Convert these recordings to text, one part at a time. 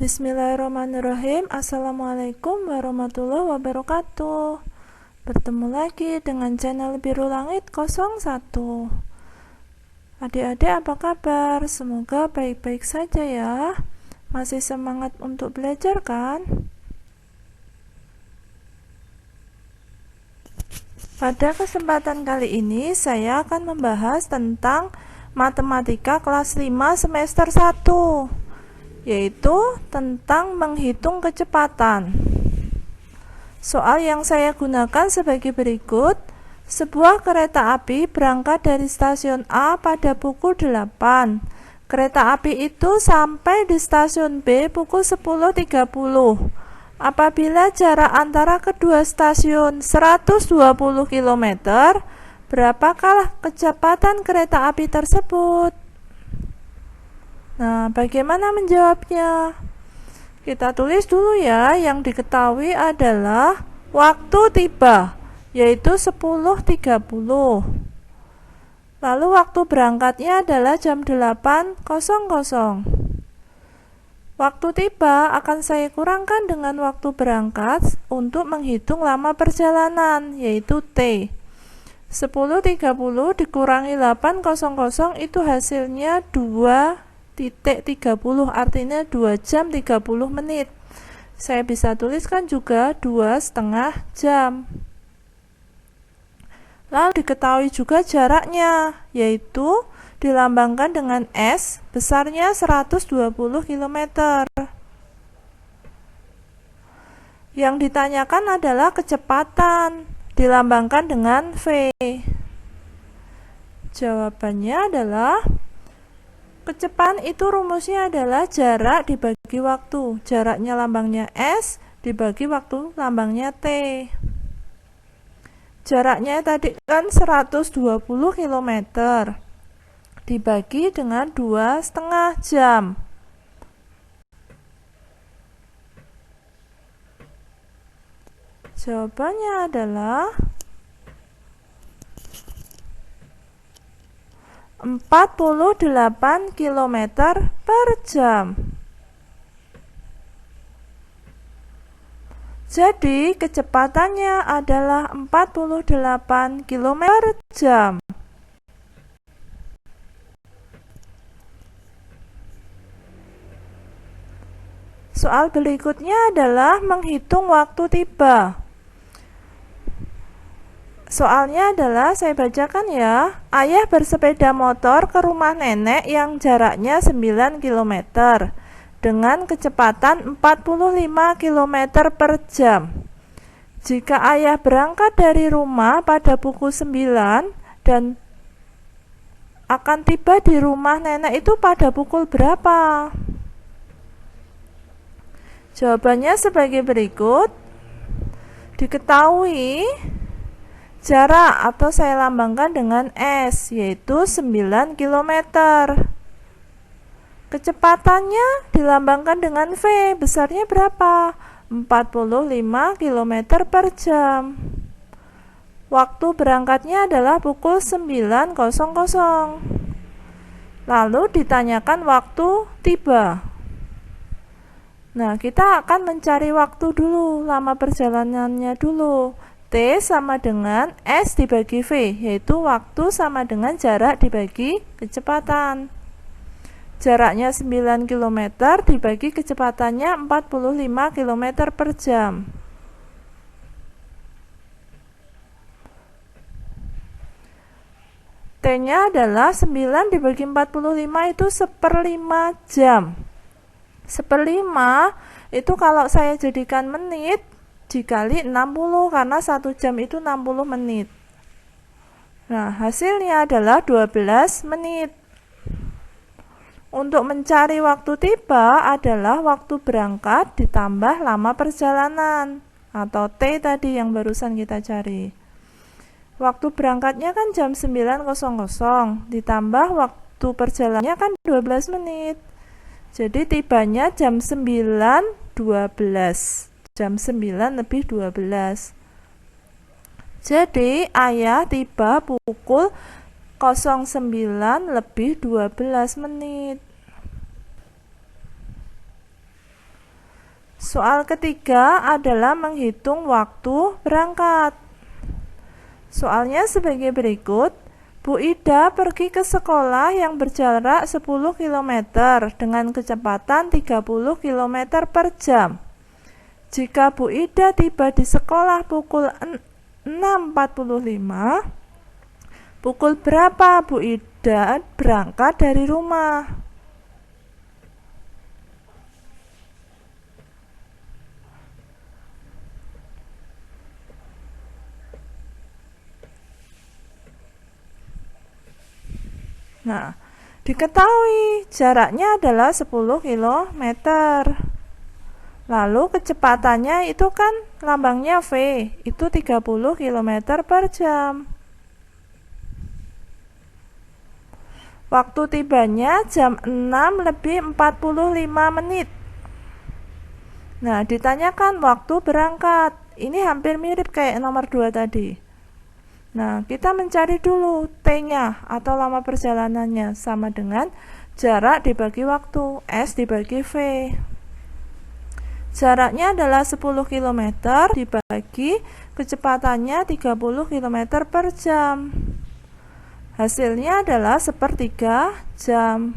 Bismillahirrahmanirrahim. Assalamualaikum warahmatullahi wabarakatuh. Bertemu lagi dengan channel Biru Langit 01. Adik-adik apa kabar? Semoga baik-baik saja ya. Masih semangat untuk belajar kan? Pada kesempatan kali ini saya akan membahas tentang matematika kelas 5 semester 1, yaitu tentang menghitung kecepatan. Soal yang saya gunakan sebagai berikut. Sebuah kereta api berangkat dari stasiun A pada pukul 8. Kereta api itu sampai di stasiun B pukul 10.30. Apabila jarak antara kedua stasiun 120 km, berapakah kecepatan kereta api tersebut? Nah, bagaimana menjawabnya? Kita tulis dulu ya. Yang diketahui adalah waktu tiba, yaitu 10.30. Lalu waktu berangkatnya adalah jam 8.00. Waktu tiba akan saya kurangkan dengan waktu berangkat untuk menghitung lama perjalanan, yaitu T. 10.30 dikurangi 8.00 itu hasilnya 2.30, artinya 2 jam 30 menit. Saya bisa tuliskan juga 2,5 jam. Lalu diketahui juga jaraknya, yaitu dilambangkan dengan S, besarnya 120 km. Yang ditanyakan adalah kecepatan, dilambangkan dengan V. Jawabannya adalah kecepatan itu rumusnya adalah jarak dibagi waktu. Jaraknya lambangnya S dibagi waktu lambangnya T. Jaraknya tadi kan 120 km dibagi dengan 2,5 jam. Jawabannya adalah 48 km per jam. Jadi kecepatannya adalah 48 km per jam. Soal berikutnya adalah menghitung waktu tiba. Soalnya adalah, saya bacakan ya. Ayah bersepeda motor ke rumah nenek yang jaraknya 9 km dengan kecepatan 45 km per jam. Jika ayah berangkat dari rumah pada pukul 9 dan akan tiba di rumah nenek itu pada pukul berapa? Jawabannya sebagai berikut. Diketahui jarak atau saya lambangkan dengan S, yaitu 9 km. Kecepatannya dilambangkan dengan V, besarnya berapa? 45 km per jam. Waktu berangkatnya adalah pukul 9.00. Lalu ditanyakan waktu tiba. Nah, kita akan mencari waktu dulu, lama perjalanannya dulu. T sama dengan S dibagi V, yaitu waktu sama dengan jarak dibagi kecepatan. Jaraknya 9 km dibagi kecepatannya 45 km per jam. T-nya adalah 9 dibagi 45 itu 1/5 jam. 1/5 itu kalau saya jadikan menit dikali 60, karena 1 jam itu 60 menit. Nah, hasilnya adalah 12 menit. Untuk mencari waktu tiba adalah waktu berangkat ditambah lama perjalanan, atau T tadi yang barusan kita cari. Waktu berangkatnya kan jam 9.00 ditambah waktu perjalanannya kan 12 menit. Jadi tibanya jam 9.12. Jam 9 lebih 12. Jadi ayah tiba pukul 09 lebih 12 menit. Soal ketiga adalah menghitung waktu berangkat. Soalnya sebagai berikut. Bu Ida pergi ke sekolah yang berjarak 10 km dengan kecepatan 30 km per jam. Jika Bu Ida tiba di sekolah pukul 6.45, pukul berapa Bu Ida berangkat dari rumah? Nah, diketahui jaraknya adalah 10 km. Lalu kecepatannya itu kan lambangnya V, itu 30 km per jam. Waktu tibanya jam 6:45 menit. Nah, ditanyakan waktu berangkat. Ini hampir mirip kayak nomor 2 tadi. Nah, kita mencari dulu T-nya atau lama perjalanannya, sama dengan jarak dibagi waktu, S dibagi V. Jaraknya adalah 10 km dibagi kecepatannya 30 km per jam. Hasilnya adalah 1/3 jam.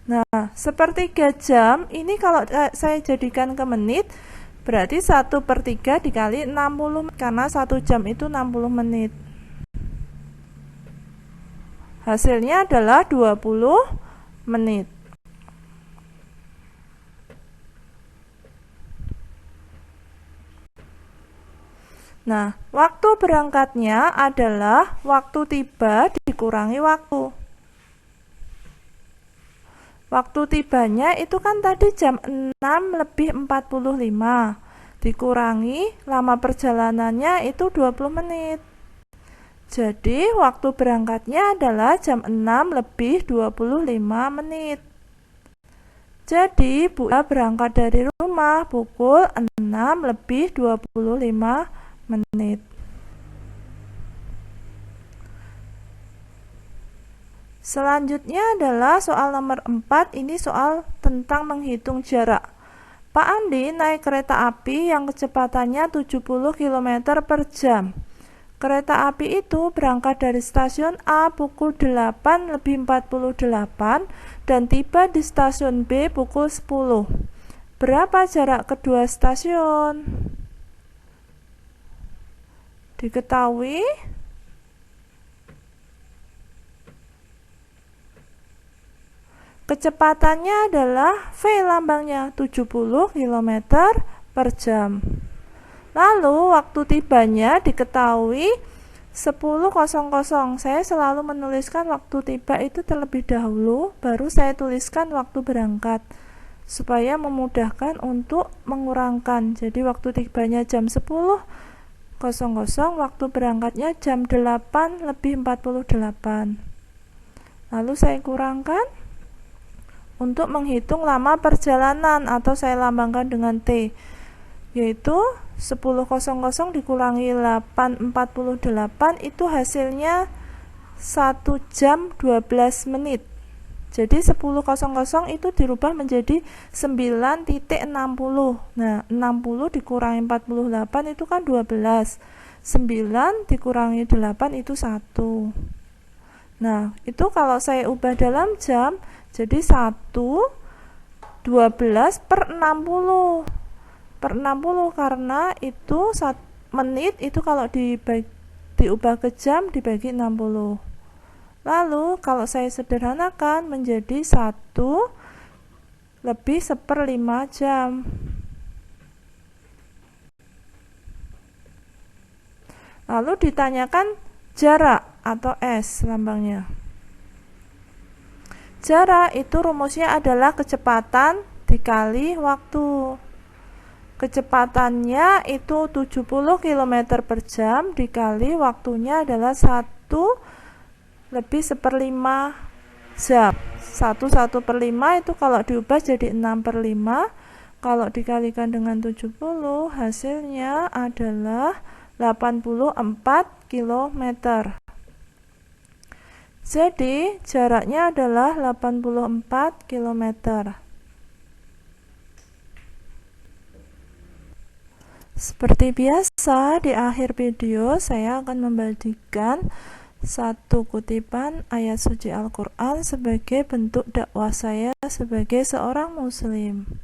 Nah, 1/3 jam ini kalau saya jadikan ke menit, berarti 1/3 dikali 60, karena 1 jam itu 60 menit. Hasilnya adalah 20 menit. Nah, waktu berangkatnya adalah waktu tiba dikurangi waktu. Waktu tibanya itu kan tadi jam 6:45, dikurangi lama perjalanannya itu 20 menit. Jadi waktu berangkatnya adalah jam 6:25 menit. Jadi Bu Ida berangkat dari rumah pukul 6:25 menit. Selanjutnya adalah soal nomor 4, ini soal tentang menghitung jarak. Pak Andi naik kereta api yang kecepatannya 70 km per jam. Kereta api itu berangkat dari stasiun A pukul 8:48 dan tiba di stasiun B pukul 10. Berapa jarak kedua stasiun? Diketahui kecepatannya adalah V, lambangnya 70 km per jam. Lalu waktu tibanya diketahui 10.00. Saya selalu menuliskan waktu tiba itu terlebih dahulu, baru saya tuliskan waktu berangkat, supaya memudahkan untuk mengurangkan. Jadi waktu tibanya jam 10.00, waktu berangkatnya jam 8:48. Lalu saya kurangkan untuk menghitung lama perjalanan, atau saya lambangkan dengan T, yaitu 10.00 dikurangi 8:48 itu hasilnya 1 jam 12 menit. Jadi 10.00 itu dirubah menjadi 9.60. Nah, 60 dikurangi 48 itu kan 12. 9 dikurangi 8 itu 1. Nah, itu kalau saya ubah dalam jam, jadi 1/12/60. Per 60, karena itu 1 menit itu kalau diubah ke jam dibagi 60. Lalu kalau saya sederhanakan menjadi 1/1/5 jam. Lalu ditanyakan jarak atau S lambangnya. Jarak itu rumusnya adalah kecepatan dikali waktu. Kecepatannya itu 70 km per jam dikali waktunya adalah 1/1/5 jam. 1/1/5 itu kalau diubah jadi 6/5. Kalau dikalikan dengan 70, hasilnya adalah 84 km. Jadi, jaraknya adalah 84 km. Seperti biasa, di akhir video saya akan membagikan satu kutipan ayat suci Al-Quran sebagai bentuk dakwah saya sebagai seorang muslim.